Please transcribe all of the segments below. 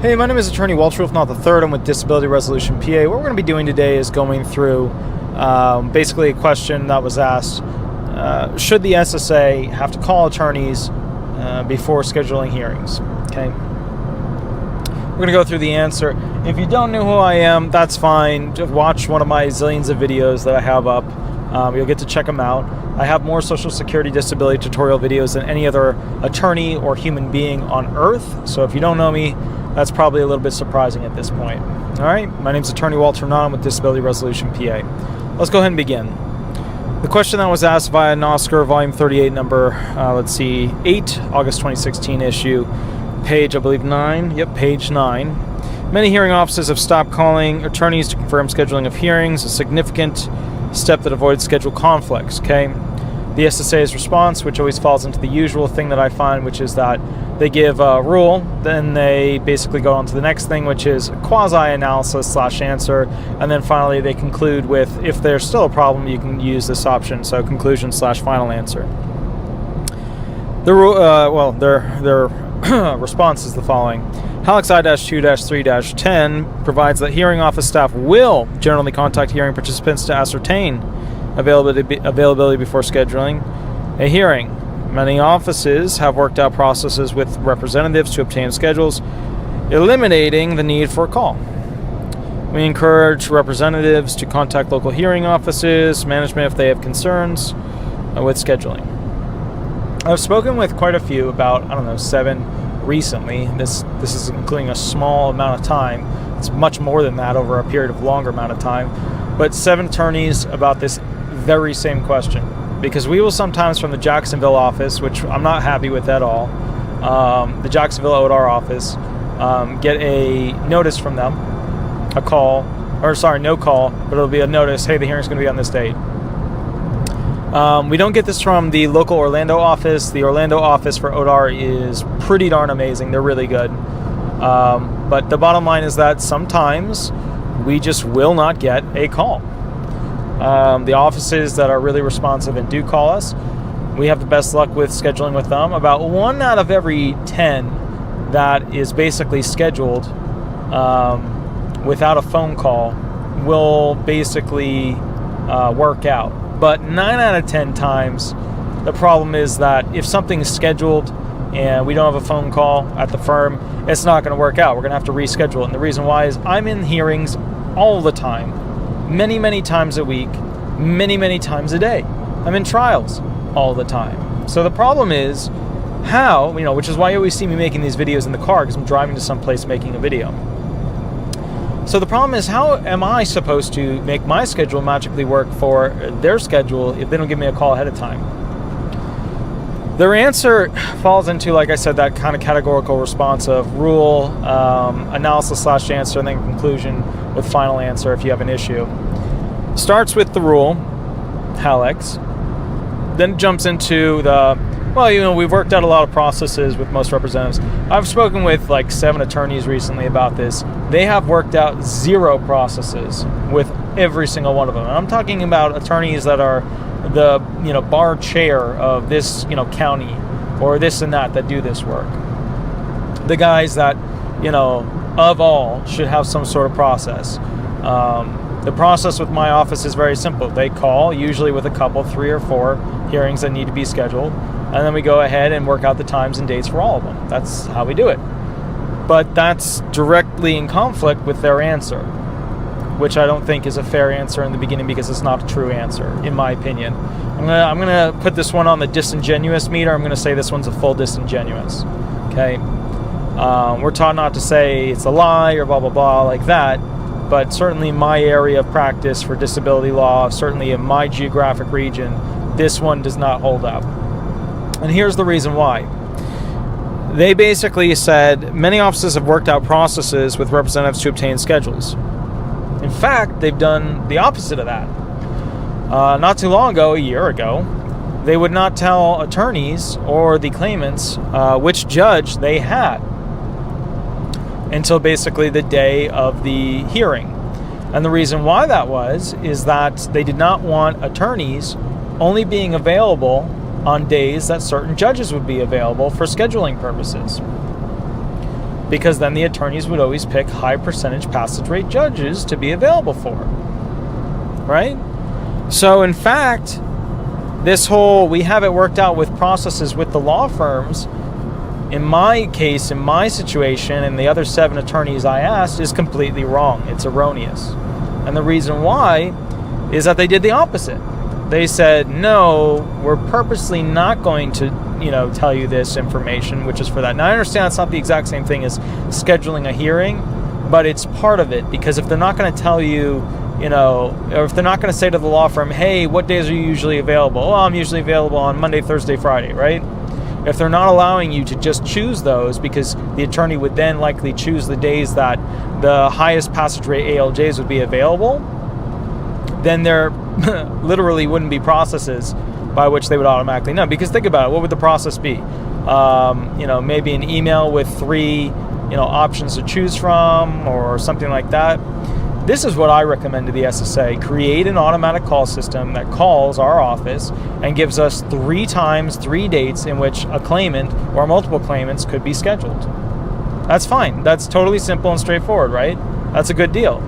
Hey, my name is Attorney Walter Rudolph Hnot III. I'm with Disability Resolution PA. What we're going to be doing today is going through basically a question that was asked. Should the SSA have to call attorneys before scheduling hearings? Okay. We're going to go through the answer. If you don't know who I am, that's fine. Just watch one of my zillions of videos that I have up. You'll get to check them out. I have more Social Security disability tutorial videos than any other attorney or human being on earth. So if you don't know me, that's probably a little bit surprising at this point. All right, my name's Attorney Walter Hnot. I'm with Disability Resolution PA. Let's go ahead and begin. The question that was asked via NOSCR, Volume 38, number, 8, August 2016 issue, page, I believe, 9. Yep, page 9. Many hearing offices have stopped calling attorneys to confirm scheduling of hearings, a significant step that avoids schedule conflicts, okay? The SSA's response, which always falls into the usual thing that I find, which is that they give a rule, then they basically go on to the next thing, which is quasi-analysis / answer, and then finally they conclude with, if there's still a problem, you can use this option, so conclusion / final answer. The rule, their response is the following. Halex I-2-3-10 provides that hearing office staff will generally contact hearing participants to ascertain availability before scheduling a hearing. Many offices have worked out processes with representatives to obtain schedules, eliminating the need for a call. We encourage representatives to contact local hearing offices, management if they have concerns with scheduling. I've spoken with quite a few, about, 7 recently. This is including a small amount of time. It's much more than that over a period of longer amount of time. But 7 attorneys about this very same question. Because we will sometimes from the Jacksonville office, which I'm not happy with at all, the Jacksonville ODR office, get a notice from them, no call, but it'll be a notice, hey, the hearing's going to be on this date. We don't get this from the local Orlando office. The Orlando office for ODR is pretty darn amazing. They're really good. But the bottom line is that sometimes we just will not get a call. The offices that are really responsive and do call us, we have the best luck with scheduling with them. About 1 out of every 10 that is basically scheduled without a phone call will basically work out. But 9 out of 10 times, the problem is that if something is scheduled and we don't have a phone call at the firm, it's not going to work out. We're going to have to reschedule it. And the reason why is I'm in hearings all the time. Many, many times a week, many, many times a day. I'm in trials all the time. So the problem is how, which is why you always see me making these videos in the car, because I'm driving to some place making a video. So the problem is, how am I supposed to make my schedule magically work for their schedule if they don't give me a call ahead of time? Their answer falls into, like I said, that kind of categorical response of rule, analysis / answer, and then conclusion with final answer if you have an issue. Starts with the rule, Halex, then jumps into the, we've worked out a lot of processes with most representatives. I've spoken with like 7 attorneys recently about this. They have worked out 0 processes with every single one of them. And I'm talking about attorneys that are the bar chair of this county or this and that do this work. The guys that of all should have some sort of process. The process with my office is very simple. They call, usually with a couple, 3 or 4 hearings that need to be scheduled, and then we go ahead and work out the times and dates for all of them. That's how we do it. But that's directly in conflict with their answer, which I don't think is a fair answer in the beginning because it's not a true answer, in my opinion. I'm gonna put this one on the disingenuous meter. I'm gonna say this one's a full disingenuous. Okay. We're taught not to say it's a lie or blah, blah, blah like that, but certainly my area of practice for disability law, certainly in my geographic region, this one does not hold up. And here's the reason why. They basically said many offices have worked out processes with representatives to obtain schedules. In fact, they've done the opposite of that. Not too long ago, a year ago, they would not tell attorneys or the claimants which judge they had until basically the day of the hearing. And the reason why that is that they did not want attorneys only being available on days that certain judges would be available for scheduling purposes. because then the attorneys would always pick high percentage passage rate judges to be available for, right? So in fact, this whole, we have it worked out with processes with the law firms, in my case, in my situation, and the other 7 attorneys I asked, is completely wrong. It's erroneous. And the reason why is that they did the opposite. They said, no, we're purposely not going to, tell you this information, which is for that. Now, I understand it's not the exact same thing as scheduling a hearing, but it's part of it, because if they're not going to tell you, or if they're not going to say to the law firm, hey, what days are you usually available? Well, I'm usually available on Monday, Thursday, Friday, right? If they're not allowing you to just choose those, because the attorney would then likely choose the days that the highest passage rate ALJs would be available, then there literally wouldn't be processes by which they would automatically know. Because think about it, what would the process be? Maybe an email with 3, options to choose from, or something like that. This is what I recommend to the SSA. Create an automatic call system that calls our office and gives us 3 times, 3 dates in which a claimant or multiple claimants could be scheduled. That's fine. That's totally simple and straightforward, right? That's a good deal.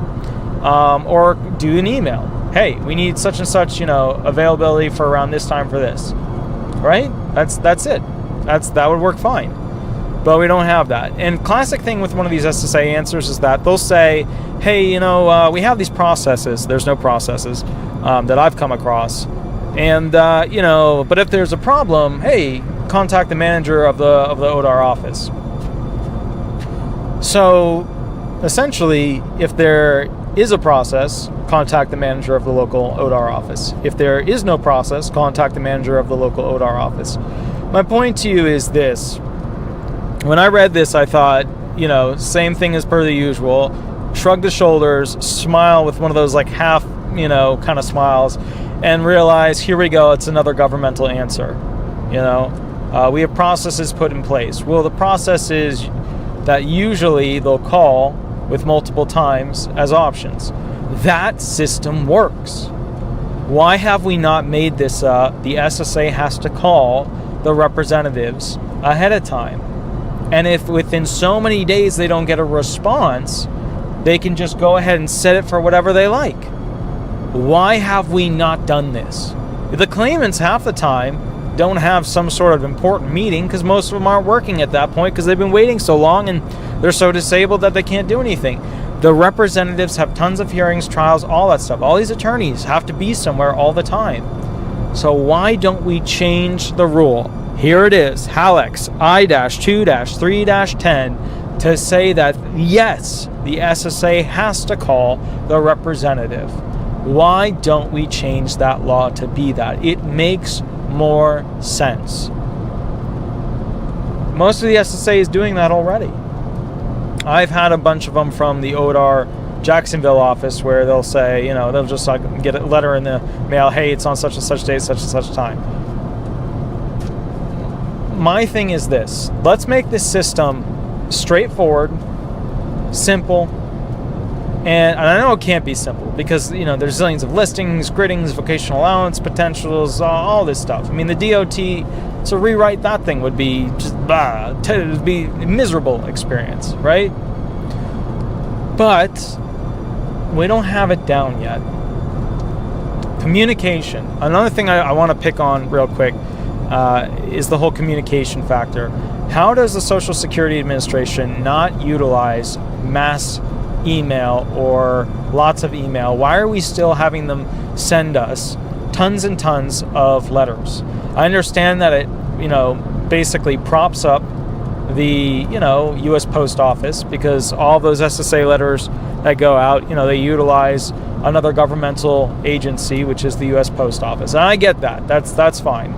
Or do an email. Hey, we need such and such, availability for around this time for this, right? That's it. That would work fine. But we don't have that. And classic thing with one of these SSA answers is that they'll say, hey, we have these processes. There's no processes that I've come across. And, but if there's a problem, hey, contact the manager of the ODAR office. So essentially, if there is a process, contact the manager of the local ODAR office. If there is no process, contact the manager of the local ODAR office. My point to you is this. When I read this, I thought, same thing as per the usual. Shrug the shoulders, smile with one of those half, kind of smiles, and realize, here we go, it's another governmental answer. We have processes put in place. Well, the process is that usually they'll call with multiple times as options. That system works. Why have we not made this the SSA has to call the representatives ahead of time? And if within so many days they don't get a response, they can just go ahead and set it for whatever they like. Why have we not done this? The claimants half the time don't have some sort of important meeting because most of them aren't working at that point because they've been waiting so long and they're so disabled that they can't do anything. The representatives have tons of hearings, trials, all that stuff. All these attorneys have to be somewhere all the time. So why don't we change the rule? Here it is, HALEX I-2-3-10, to say that, yes, the SSA has to call the representative. Why don't we change that law to be that? It makes more sense. Most of the SSA is doing that already. I've had a bunch of them from the ODAR Jacksonville office where they'll say, they'll just get a letter in the mail, hey, it's on such and such day, such and such time. My thing is this. Let's make this system straightforward, simple, and I know it can't be simple because, there's zillions of listings, griddings, vocational allowance potentials, all this stuff. I mean, the DOT, to rewrite that thing would be just, it would be a miserable experience, right? But we don't have it down yet. Communication. Another thing I want to pick on real quick is the whole communication factor. How does the Social Security Administration not utilize mass email or lots of email? Why are we still having them send us tons and tons of letters? I understand that it, basically props up the, U.S. Post Office because all those SSA letters that go out, they utilize another governmental agency, which is the U.S. Post Office. And I get that. That's fine.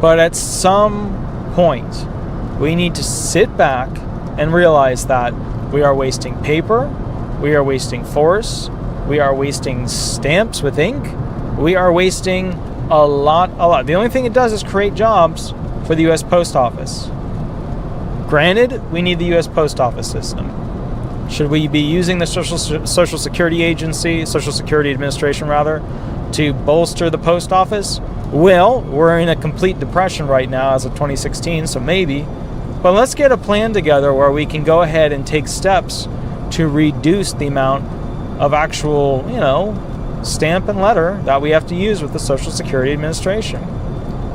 But at some point, we need to sit back and realize that we are wasting paper, we are wasting forests, we are wasting stamps with ink, we are wasting a lot. The only thing it does is create jobs for the U.S. Post Office. Granted, we need the U.S. Post Office system. Should we be using the Social Security Administration, to bolster the post office? Well, we're in a complete depression right now as of 2016, so maybe. But let's get a plan together where we can go ahead and take steps to reduce the amount of actual, stamp and letter that we have to use with the Social Security Administration.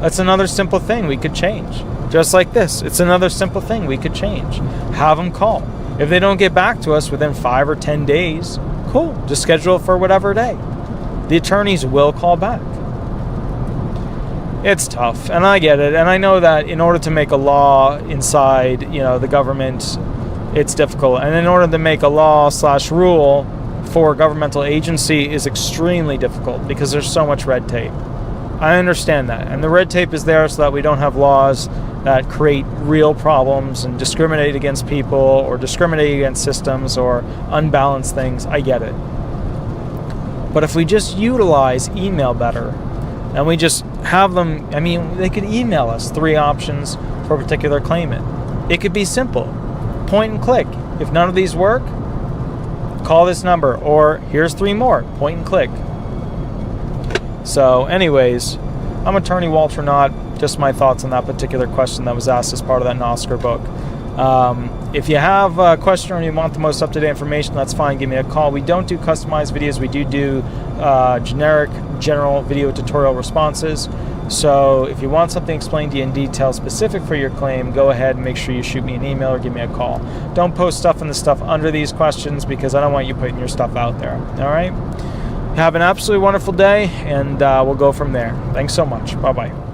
That's another simple thing we could change. Just like this, it's another simple thing we could change. Have them call. If they don't get back to us within 5 or 10 days, cool, just schedule it for whatever day. The attorneys will call back. It's tough, and I get it, and I know that in order to make a law inside, the government, it's difficult. And in order to make a law/rule for a governmental agency is extremely difficult because there's so much red tape. I understand that. And the red tape is there so that we don't have laws that create real problems and discriminate against people or discriminate against systems or unbalance things. I get it. But if we just utilize email better and we just have them, they could email us 3 options for a particular claimant. It could be simple. Point and click. If none of these work, call this number, or here's 3 more. Point and click. So anyways, I'm attorney Walter Hnot. Just my thoughts on that particular question that was asked as part of that Nosker book. If you have a question or you want the most up-to-date information, that's fine. Give me a call. We don't do customized videos. We do general video tutorial responses. So if you want something explained to you in detail specific for your claim, go ahead and make sure you shoot me an email or give me a call. Don't post stuff in the stuff under these questions because I don't want you putting your stuff out there. All right? Have an absolutely wonderful day, and we'll go from there. Thanks so much. Bye-bye.